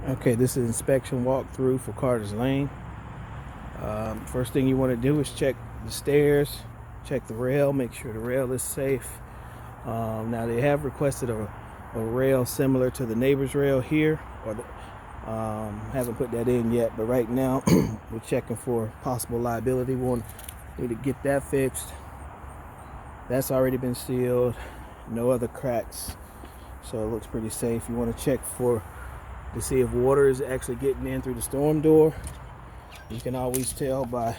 Okay, this is inspection walkthrough for Carter's Lane. First thing you want to do is check the stairs, check the rail, make sure the rail is safe. Now they have requested a rail similar to the neighbor's rail here, or haven't put that in yet, but right now we're checking for possible liability. We need to get that fixed. That's already been sealed, no other cracks, so it looks pretty safe. You want to check to see if water is actually getting in through the storm door. You can always tell by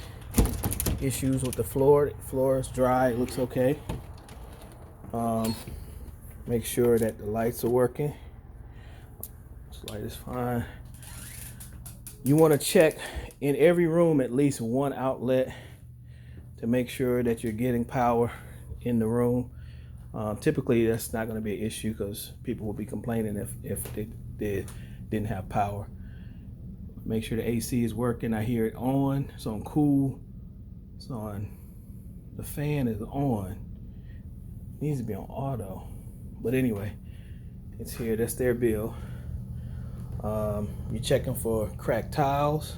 issues with the floor. The floor is dry, it looks okay. Make sure that the lights are working. This light is fine. You want to check in every room at least one outlet to make sure that you're getting power in the room. Typically that's not going to be an issue because people will be complaining if they didn't have power. Make sure the AC is working. I hear it on. It's on cool. It's on. The fan is on. It needs to be on auto. But anyway, it's here. That's their bill. You're checking for cracked tiles.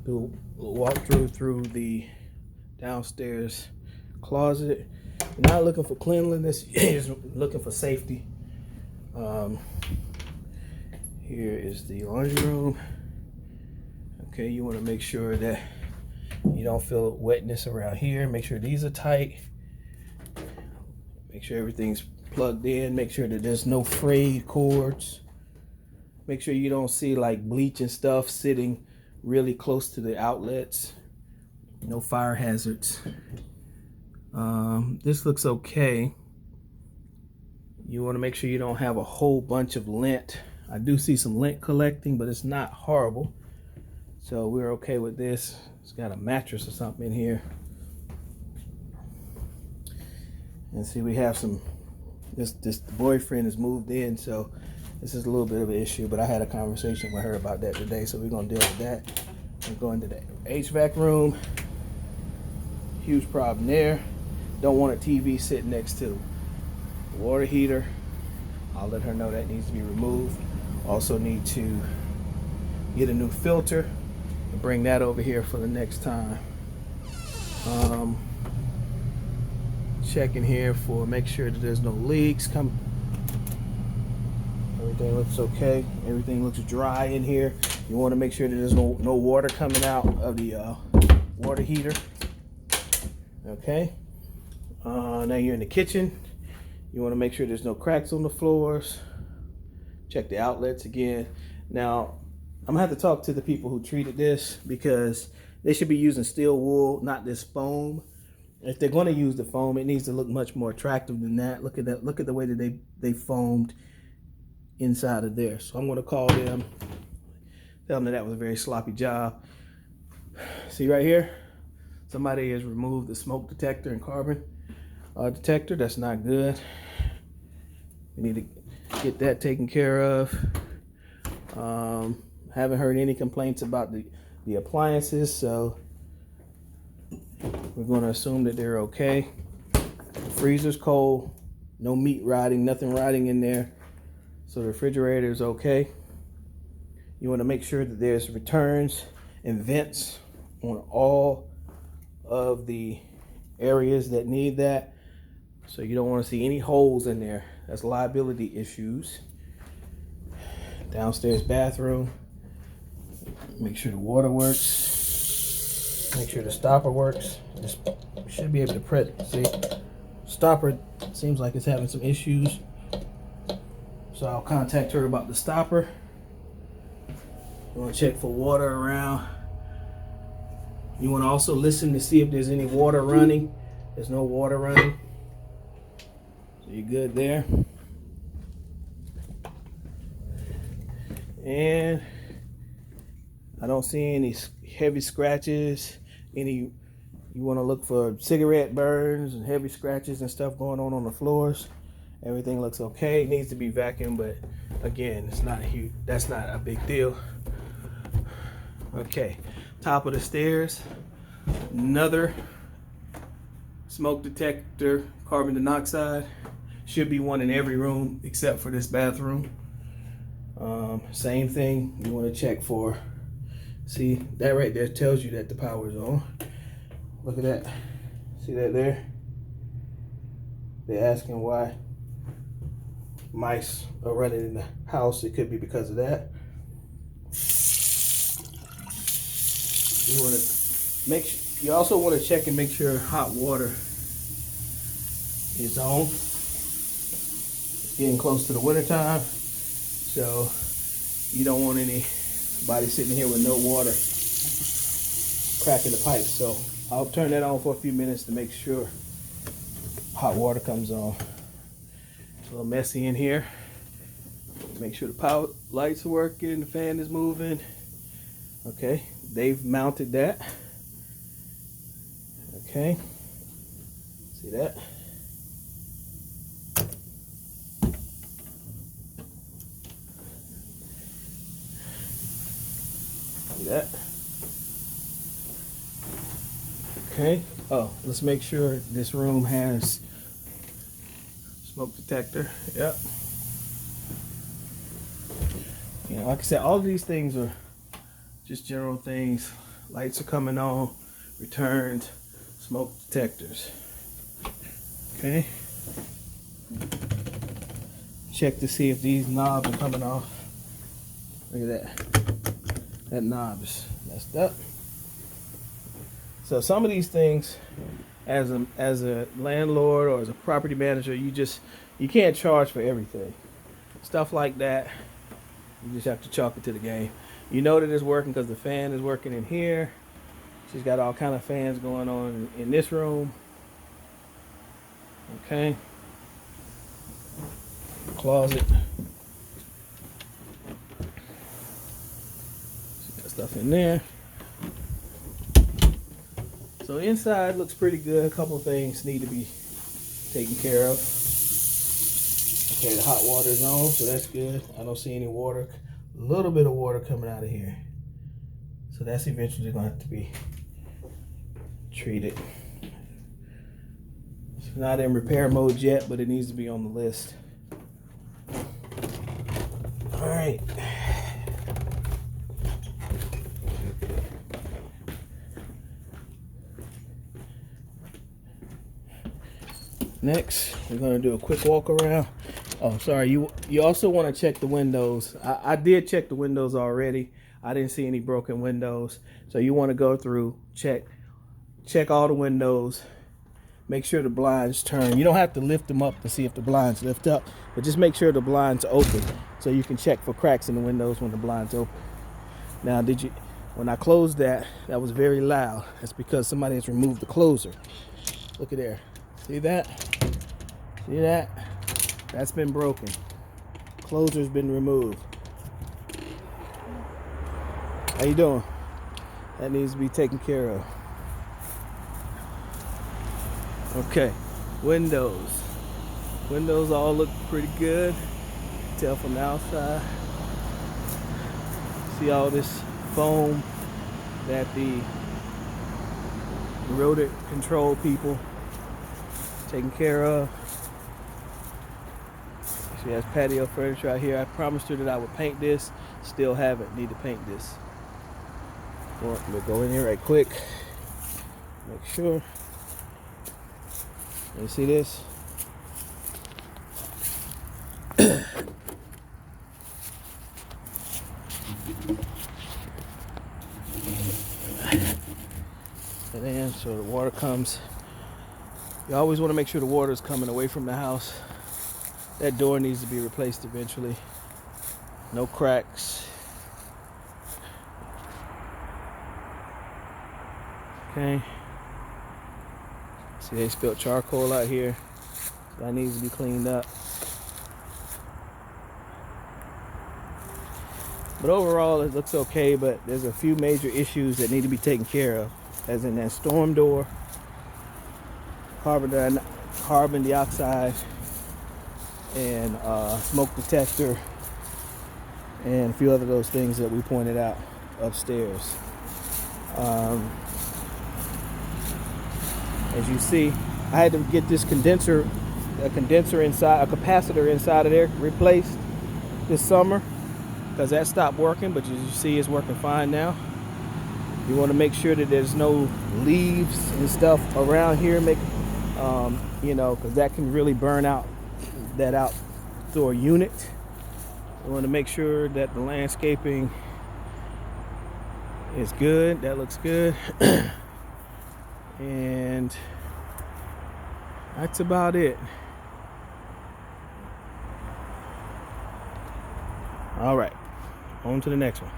Do a walkthrough through the downstairs closet. You're not looking for cleanliness. You're just looking for safety. Here is the laundry room. Okay, you want to make sure that you don't feel wetness around here. Make sure these are tight. Make sure everything's plugged in. Make sure that there's no frayed cords. Make sure you don't see like bleach and stuff sitting really close to the outlets. No fire hazards. This looks okay. You want to make sure you don't have a whole bunch of lint. I do see some lint collecting, but it's not horrible. So we're okay with this. It's got a mattress or something in here. And see, we have some, this boyfriend has moved in, so this is a little bit of an issue, but I had a conversation with her about that today, so we're gonna deal with that. We're going to the HVAC room. Huge problem there. Don't want a TV sitting next to the water heater. I'll let her know that needs to be removed. Also need to get a new filter and bring that over here for the next time. Checking here for make sure that there's no leaks. Everything looks okay. Everything looks dry in here. You want to make sure that there's no water coming out of the water heater. Okay. Now you're in the kitchen. You want to make sure there's no cracks on the floors. Check the outlets again. Now, I'm gonna have to talk to the people who treated this because they should be using steel wool, not this foam. If they're going to use the foam, it needs to look much more attractive than that. Look at that. Look at the way that they foamed inside of there. So I'm going to call them, tell them that was a very sloppy job. See right here, somebody has removed the smoke detector and carbon detector. That's not good. We need to get that taken care of. Haven't heard any complaints about the appliances, so we're going to assume that they're okay. The freezer's cold, no meat rotting, nothing rotting in there, so the refrigerator is okay. You want to make sure that there's returns and vents on all of the areas that need that, so you don't want to see any holes in there. That's liability issues. Downstairs bathroom. Make sure the water works. Make sure the stopper works. Just should be able to press. See, stopper seems like it's having some issues. So I'll contact her about the stopper. You want to check for water around. You want to also listen to see if there's any water running. There's no water running. So you're good there. And I don't see any heavy scratches. You want to look for cigarette burns and heavy scratches and stuff going on the floors. Everything looks okay. It needs to be vacuumed, but again, it's not huge. That's not a big deal. Okay, top of the stairs, another smoke detector, carbon monoxide. Should be one in every room except for this bathroom. Same thing, you want to check for, see that right there tells you that the power is on. Look at that, see that there? They're asking why mice are running in the house. It could be because of that. You want to you also want to check and make sure hot water is on. It's getting close to the winter time, so you don't want anybody sitting here with no water cracking the pipes. So I'll turn that on for a few minutes to make sure hot water comes on. It's a little messy in here. Make sure the power lights are working, the fan is moving. Okay, they've mounted that. Okay, see that? See that? Okay, oh, let's make sure this room has smoke detector. Yep. You know, like I said, all of these things are just general things. Lights are coming on, returns, smoke detectors. Okay. Check to see if these knobs are coming off. Look at that. That knob is messed up. So some of these things, as a landlord or as a property manager, you can't charge for everything. Stuff like that, you just have to chalk it to the game. You know that it's working because the fan is working in here. She's got all kind of fans going on in this room. Okay. Closet. She got stuff in there. So inside looks pretty good. A couple of things need to be taken care of. Okay, the hot water is on, so that's good. I don't see any water. A little bit of water coming out of here. So that's eventually going to have to be treated. It's not in repair mode yet, but it needs to be on the list. All right. Next, we're going to do a quick walk around. Oh, sorry. You also want to check the windows. I did check the windows already. I didn't see any broken windows. So you want to go through, check all the windows. Make sure the blinds turn. You don't have to lift them up to see if the blinds lift up, but just make sure the blinds open so you can check for cracks in the windows when the blinds open. Now, when I closed that was very loud. That's because somebody has removed the closer. Look at there. See that? See that? That's been broken. Closer's been removed. How you doing? That needs to be taken care of. Okay, windows. Windows all look pretty good. Tell from the outside. See all this foam that the rodent control people taken care of. She has patio furniture out here. I promised her that I would paint this. Still haven't. Need to paint this. We'll go in here right quick. Make sure. You see this? And then so the water comes. You always want to make sure the water is coming away from the house. That door needs to be replaced eventually. No cracks. Okay. See, they spilled charcoal out here. So that needs to be cleaned up. But overall, it looks okay, but there's a few major issues that need to be taken care of, as in that storm door, carbon dioxide, and smoke detector, and a few other those things that we pointed out upstairs. As you see, I had to get this capacitor inside of there replaced this summer. because that stopped working, but as you see, it's working fine now. You want to make sure that there's no leaves and stuff around here, you know, because that can really burn out that outdoor unit. You want to make sure that the landscaping is good. That looks good. And that's about it. All right, on to the next one.